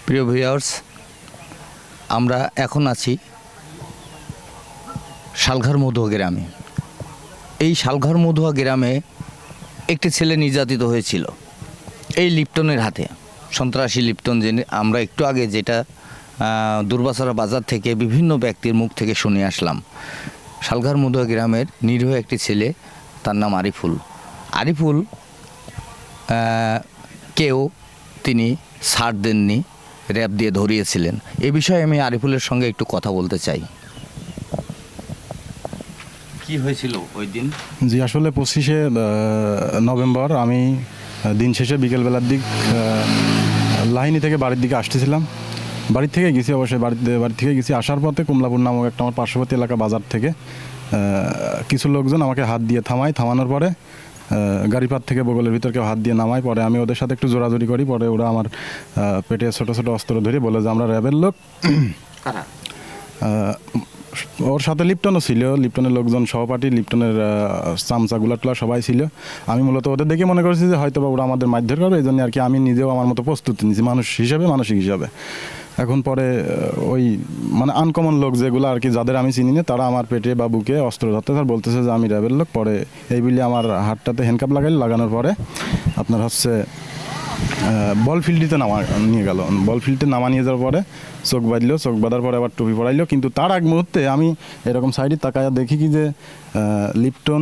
প্রিয় ভিউয়ার্স, আমরা এখন আছি শালঘর মধুয়া গ্রামে। এই শালঘর মধুয়া গ্রামে একটি ছেলে নির্যাতিত হয়েছিল এই লিপ্টনের হাতে। সন্ত্রাসী লিপ্টন, যে আমরা একটু আগে যেটা দুর্বাসারা বাজার থেকে বিভিন্ন ব্যক্তির মুখ থেকে শুনে আসলাম। শালঘর মধুয়া গ্রামের নিরীহ একটি ছেলে, তার নাম আরিফুল। আরিফুল কেউ তিনি ছাড় দেননি, র্যাব দিয়ে ধরিয়েছিলেন। এ বিষয়ে আমি আরিফুলের সঙ্গে একটু কথা বলতে চাই। কি হয়েছিল ওই দিন? জি, আসলে 25শে নভেম্বর আমি দিন শেষে বিকেলবেলার দিক লাহিনী থেকে বাড়ির দিকে আসতেছিলাম। বাড়ির থেকে গেছি, অবশ্যই বাড়ি থেকে গেছি। আসার পথে কমলাপুর নামক একটা আমার পার্শ্ববর্তী এলাকা বাজার থেকে কিছু লোকজন আমাকে হাত দিয়ে থামানোর পরে গাড়ি পাত থেকে বগলের ভিতর কেউ হাত দিয়ে নামায়। পরে আমি ওদের সাথে একটু জোরাজোরি করি। পরে ওরা আমার পেটে ছোট ছোট অস্ত্র ধরে বলে যে আমরা র্যাবের লোক। ওর সাথে লিপ্টনও ছিল, লিপ্টনের লোকজন, সহপাঠী, লিপ্টনের চামচা গুলাটুলা সবাই ছিল। আমি মূলত ওদের দেখে মনে করছি যে হয়তো বা ওরা আমাদের মারধর করবে, এই জন্য আর কি আমি নিজেও আমার মতো প্রস্তুতি নিয়েছি মানসিক হিসাবে। এখন পরে ওই মানে আনকমন লোক যেগুলো আর কি, যাদের আমি চিনি না, তারা আমার পেটে বা বুকে অস্ত্র ধরতে আর বলতেছে যে আমি র্যাবের লোক। পরে এই বলে আমার হাতটাতে হ্যান্ডকাপ লাগানোর পরে আপনার হচ্ছে বল ফিল্ডটিতে নিয়ে গেল। বল ফিল্ডে নিয়ে যাওয়ার পরে চোখ বাঁধলো, চোখ বাঁধার পরে আবার টুপি পরাইলো। কিন্তু তার আগ মুহূর্তে আমি এরকম সাইডে তাকায়া দেখি কি যে লিপ্টন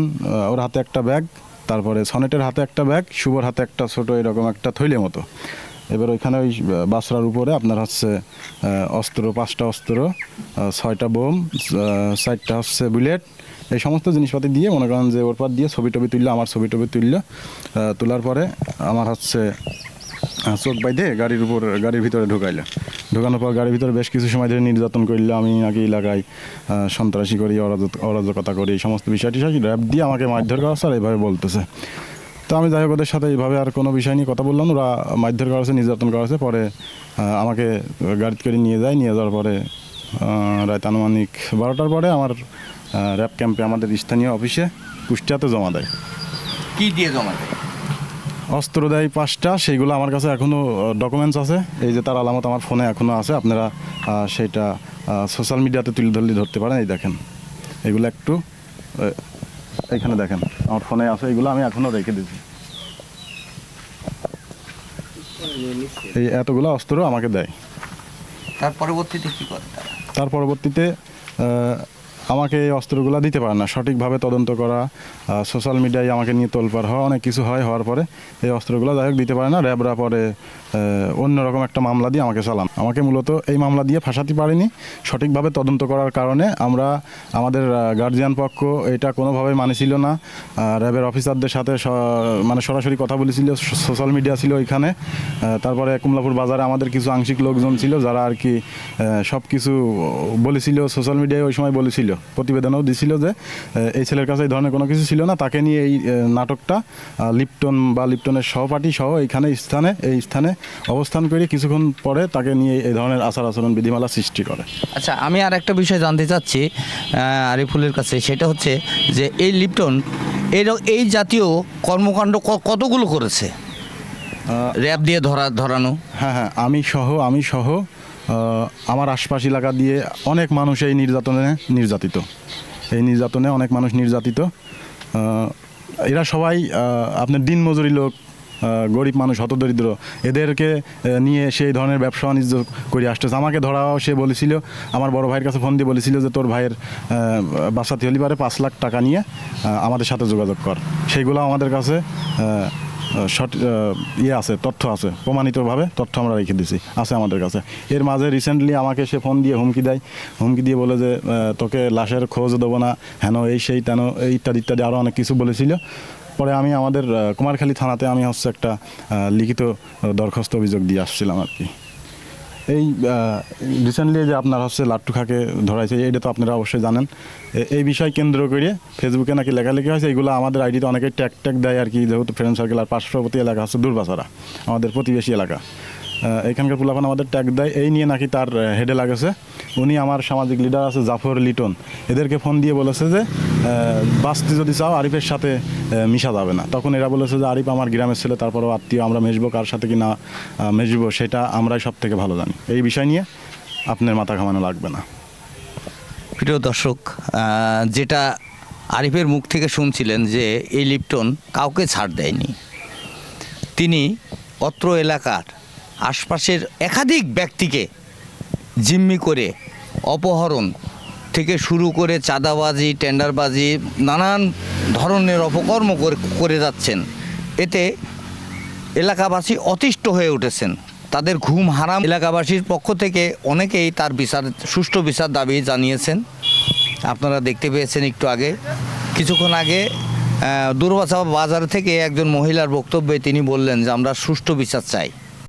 ওর হাতে একটা ব্যাগ, তারপরে সনেটের হাতে একটা ব্যাগ, শুভর হাতে একটা ছোট এরকম একটা থৈলে মতো। এবার ওইখানে ওই বাসরার উপরে আপনার হচ্ছে অস্ত্র, 5টা অস্ত্র, 6টা বোম, 4টা হচ্ছে বুলেট, এই সমস্ত জিনিসপাতি দিয়ে মনে করেন যে ওর পর দিয়ে ছবি টবি তুললো, আমার ছবি টবি তুললো। তোলার পরে আমার হচ্ছে চোখ বাইধে গাড়ির ভিতরে ঢোকানোর পর গাড়ির ভিতরে বেশ কিছু সময় ধরে নির্যাতন করলো। আমি নাকি এলাকায় সন্ত্রাসী করি, অরাজকতা করি, এই সমস্ত বিষয়টি র্যাব দিয়ে আমাকে মারধর করা স্যার এইভাবে বলতেছে। তো আমি যাই হোক ওদের সাথে এইভাবে আর কোনো বিষয় নিয়ে কথা বললাম। ওরা মারধর করা হয়েছে, নির্যাতন করা হয়েছে। পরে আমাকে গাড়িতে করে নিয়ে যাওয়ার পরে রাত আনুমানিক 12টার পরে আমার র্যাব ক্যাম্পে আমাদের স্থানীয় অফিসে কুষ্টিয়াতে জমা দেয়। কি দিয়ে জমা দেয়? অস্ত্র দেয় 5টা, সেইগুলো আমার কাছে এখনও ডকুমেন্টস আছে। এই যে তার আলামত আমার ফোনে এখনও আছে, আপনারা সেইটা সোশ্যাল মিডিয়াতে তুলে ধরতে পারেন। এই দেখেন, এগুলো একটু এইখানে দেখেন, আমার ফোনে আছে, এগুলো আমি এখনও রেখে দিয়েছি। এই এতগুলো অস্ত্র আমাকে দেয়। তার পরবর্তীতে কী করে তার পরবর্তীতে আমাকে এই অস্ত্রগুলো দিতে পারে না, সঠিকভাবে তদন্ত করা, সোশ্যাল মিডিয়ায় আমাকে নিয়ে তোলপাড় হওয়া, অনেক কিছু হওয়ার পরে এই অস্ত্রগুলো যাই হোক দিতে পারে না। র্যাবরা পরে অন্যরকম একটা মামলা দিয়ে আমাকে চালান। আমাকে মূলত এই মামলা দিয়ে ফাঁসাতে পারেনি। সঠিকভাবে তদন্ত করার কারণে আমাদের গার্জিয়ান পক্ষ এটা কোনোভাবে মানেছিল না। র্যাবের অফিসারদের সাথে মানে সরাসরি কথা বলেছিল, সোশ্যাল মিডিয়া ছিল ওইখানে। তারপরে কমলাপুর বাজারে আমাদের কিছু আংশিক লোকজন ছিল যারা আর কি সব কিছু বলেছিল, সোশ্যাল মিডিয়ায় ওই সময় বলেছিল, প্রতিবেদনও দিছিল যে এই ছেলের কাছে এই ধরনের কোনো কিছু ছিল না। তাকে নিয়ে এই নাটকটা লিপ্টন বা লিপ্টনের সহপাঠী সহ এই স্থানে অবস্থান করে কিছুক্ষণ পরে তাকে নিয়ে এই ধরনের আচরণ বিধিমালা সৃষ্টি করে। আচ্ছা, আমি আর একটা বিষয় জানতে চাচ্ছি আরিফুলের কাছে, সেটা হচ্ছে যে এই লিপ্টন এই জাতীয় কর্মকাণ্ড কতগুলো করেছে র্যাব দিয়ে ধরানো? হ্যাঁ, আমি সহ আমার আশপাশ এলাকা দিয়ে অনেক মানুষ এই নির্যাতনে অনেক মানুষ নির্যাতিত। এরা সবাই আপনার দিনমজুরি লোক, গরিব মানুষ, হতদরিদ্র, এদেরকে নিয়ে সেই ধরনের ব্যবসা বাণিজ্য করে আসতেছে। আমাকে ধরাও সে বলেছিল, আমার বড় ভাইয়ের কাছে ফোন দিয়ে বলেছিল যে তোর ভাইয়ের বাসাতে হলি পারে 5 লাখ টাকা নিয়ে আমাদের সাথে যোগাযোগ কর। সেইগুলো আমাদের কাছে আছে, তথ্য আছে, প্রমাণিতভাবে তথ্য আমরা রেখে দিছি, আছে আমাদের কাছে। এর মাঝে রিসেন্টলি আমাকে সে ফোন দিয়ে হুমকি দিয়ে বলে যে তোকে লাশের খোঁজ দেবো না, হেন এই সেই তেন ইত্যাদি আরও অনেক কিছু বলেছিল। পরে আমি আমাদের কুমারখালী থানাতে আমি হচ্ছে একটা লিখিত দরখাস্ত অভিযোগ দিয়ে আসছিলাম আর কি। এই রিসেন্টলি যে আপনার হচ্ছে লাট্টু খাকে ধরাইছে, এটা তো আপনারা অবশ্যই জানেন। এই বিষয় কেন্দ্র করে ফেসবুকে নাকি লেখালেখি হয়েছে। এগুলো আমাদের আইডিতে অনেকেই ট্যাগ দেয় আর কি, যেহেতু ফ্রেন্ড সার্কেল। আর পার্শ্ববর্তী এলাকা হচ্ছে দুর্বাসারা, আমাদের প্রতিবেশী এলাকা। এখানকার পোলাপান আমাদের ট্যাগ দেয়, এই নিয়ে নাকি তার হেডে লাগেছে। উনি আমার সামাজিক লিডার আছে জাফর লিটন, এদেরকে ফোন দিয়ে বলেছে যে বাঁচতে যদি চাও আরিফের সাথে মিশা যাবে না। তখন এরা বলেছে যে আরিফ আমার গ্রামের ছেলে, তারপরেও আত্মীয়, আমরা মেশবো কার সাথে কি না মেশবো সেটা আমরাই সব থেকে ভালো জানি। এই বিষয় নিয়ে আপনার মাথা ঘামানো লাগবে না। প্রিয় দর্শক, যেটা আরিফের মুখ থেকে শুনছিলেন যে এই লিপ্টন কাউকে ছাড় দেয়নি। তিনি অত্র এলাকার আশপাশের একাধিক ব্যক্তিকে জিম্মি করে অপহরণ থেকে শুরু করে চাঁদাবাজি, টেন্ডারবাজি, নানান ধরনের অপকর্ম করে যাচ্ছেন। এতে এলাকাবাসী অতিষ্ঠ হয়ে উঠেছেন, তাদের ঘুম হারাম। এলাকাবাসীর পক্ষ থেকে অনেকেই তার সুষ্ঠু বিচার দাবি জানিয়েছেন। আপনারা দেখতে পেয়েছেন একটু আগে, কিছুক্ষণ আগে দুর্বাসা বাজার থেকে একজন মহিলার বক্তব্যে তিনি বললেন যে আমরা সুষ্ঠু বিচার চাই।